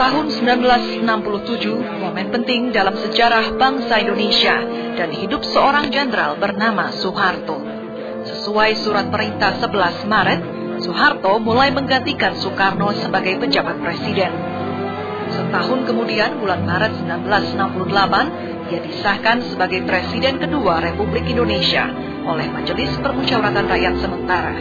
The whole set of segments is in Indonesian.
Tahun 1967, momen penting dalam sejarah bangsa Indonesia dan hidup seorang jenderal bernama Soeharto. Sesuai surat perintah 11 Maret, Soeharto mulai menggantikan Soekarno sebagai pejabat presiden. Setahun kemudian, bulan Maret 1968, ia disahkan sebagai Presiden kedua Republik Indonesia oleh Majelis Permusyawaratan Rakyat Sementara.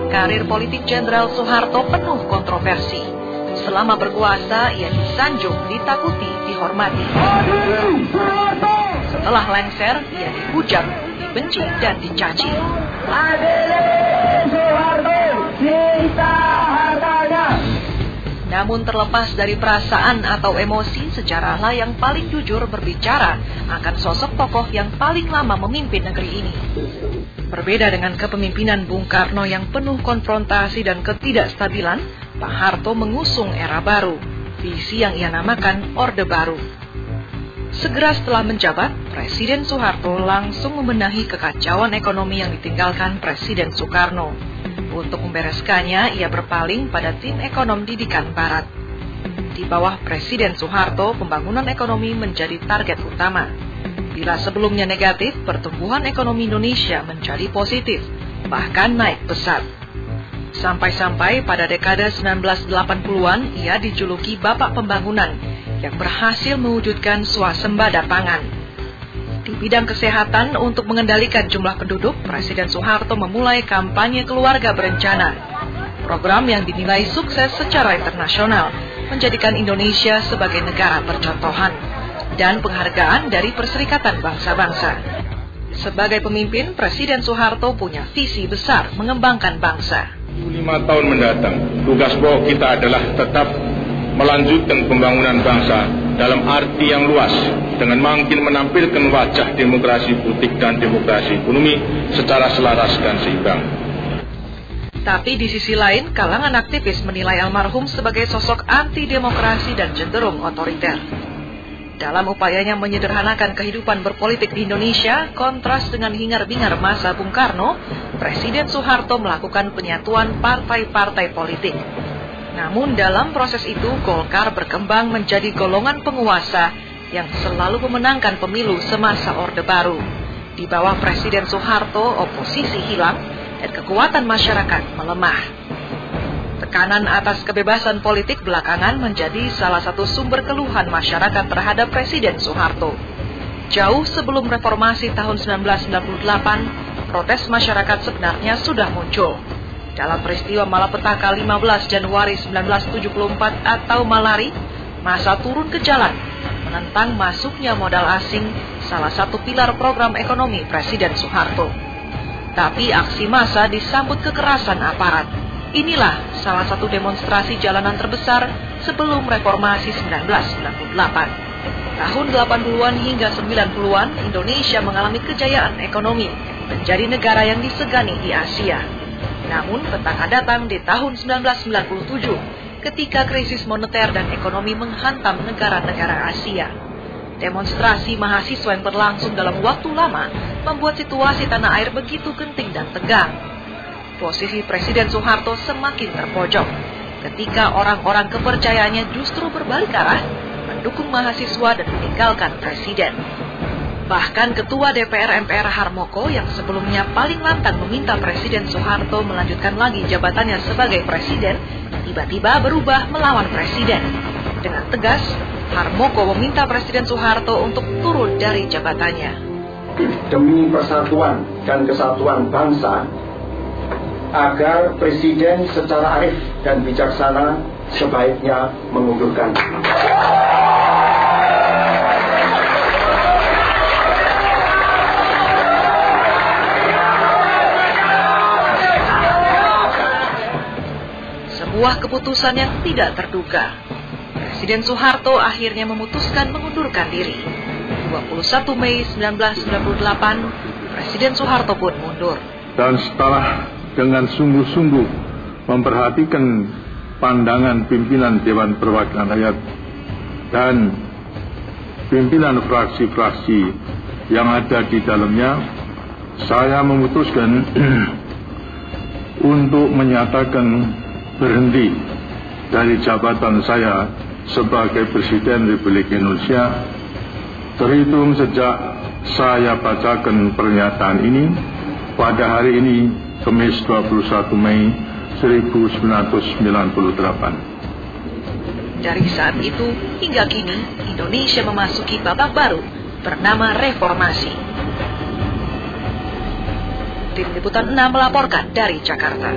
Karir politik Jenderal Soeharto penuh kontroversi. Selama berkuasa, ia disanjung, ditakuti, dihormati. Setelah lengser, ia dihujat, dibenci, dan dicaci. Namun terlepas dari perasaan atau emosi, sejarahlah yang paling jujur berbicara akan sosok tokoh yang paling lama memimpin negeri ini. Berbeda dengan kepemimpinan Bung Karno yang penuh konfrontasi dan ketidakstabilan, Pak Harto mengusung era baru, visi yang ia namakan Orde Baru. Segera setelah menjabat, Presiden Soeharto langsung membenahi kekacauan ekonomi yang ditinggalkan Presiden Soekarno. Untuk membereskannya, ia berpaling pada tim ekonom didikan Barat. Di bawah Presiden Soeharto, pembangunan ekonomi menjadi target utama. Bila sebelumnya negatif, pertumbuhan ekonomi Indonesia menjadi positif, bahkan naik pesat. Sampai-sampai pada dekade 1980-an, ia dijuluki Bapak Pembangunan yang berhasil mewujudkan swasembada pangan. Di bidang kesehatan, untuk mengendalikan jumlah penduduk, Presiden Soeharto memulai kampanye keluarga berencana. Program yang dinilai sukses secara internasional, menjadikan Indonesia sebagai negara percontohan, dan penghargaan dari Perserikatan Bangsa-Bangsa. Sebagai pemimpin, Presiden Soeharto punya visi besar mengembangkan bangsa. 5 tahun mendatang, tugas pokok kita adalah tetap melanjutkan pembangunan bangsa dalam arti yang luas, dengan makin menampilkan wajah demokrasi politik dan demokrasi ekonomi secara selaras dan seimbang. Tapi di sisi lain, kalangan aktivis menilai almarhum sebagai sosok anti-demokrasi dan cenderung otoriter. Dalam upayanya menyederhanakan kehidupan berpolitik di Indonesia, kontras dengan hingar-bingar masa Bung Karno, Presiden Soeharto melakukan penyatuan partai-partai politik. Namun dalam proses itu, Golkar berkembang menjadi golongan penguasa yang selalu memenangkan pemilu semasa Orde Baru. Di bawah Presiden Soeharto, oposisi hilang dan kekuatan masyarakat melemah. Tekanan atas kebebasan politik belakangan menjadi salah satu sumber keluhan masyarakat terhadap Presiden Soeharto. Jauh sebelum reformasi tahun 1998, protes masyarakat sebenarnya sudah muncul. Dalam peristiwa malapetaka 15 Januari 1974 atau Malari, massa turun ke jalan menentang masuknya modal asing, salah satu pilar program ekonomi Presiden Soeharto. Tapi aksi massa disambut kekerasan aparat. Inilah salah satu demonstrasi jalanan terbesar sebelum reformasi 1998. Tahun 80-an hingga 90-an, Indonesia mengalami kejayaan ekonomi, menjadi negara yang disegani di Asia. Namun petaka datang di tahun 1997, ketika krisis moneter dan ekonomi menghantam negara-negara Asia. Demonstrasi mahasiswa yang berlangsung dalam waktu lama membuat situasi tanah air begitu genting dan tegang. Posisi Presiden Soeharto semakin terpojok ketika orang-orang kepercayaannya justru berbalik arah, mendukung mahasiswa dan meninggalkan Presiden. Bahkan Ketua DPR MPR Harmoko yang sebelumnya paling lantang meminta Presiden Soeharto melanjutkan lagi jabatannya sebagai Presiden, tiba-tiba berubah melawan Presiden. Dengan tegas, Harmoko meminta Presiden Soeharto untuk turun dari jabatannya. Demi persatuan dan kesatuan bangsa, agar Presiden secara arif dan bijaksana sebaiknya mengundurkan. Sebuah keputusan yang tidak terduga. Presiden Soeharto akhirnya memutuskan mengundurkan diri. 21 Mei 1998, Presiden Soeharto pun mundur. Dan setelah dengan sungguh-sungguh memperhatikan pandangan pimpinan Dewan Perwakilan Rakyat dan pimpinan fraksi-fraksi yang ada di dalamnya, saya memutuskan untuk menyatakan berhenti dari jabatan saya sebagai Presiden Republik Indonesia terhitung sejak saya bacakan pernyataan ini pada hari ini, Kamis 21 Mei 1998. Dari saat itu hingga kini, Indonesia memasuki babak baru bernama reformasi. Tim Liputan 6 melaporkan dari Jakarta.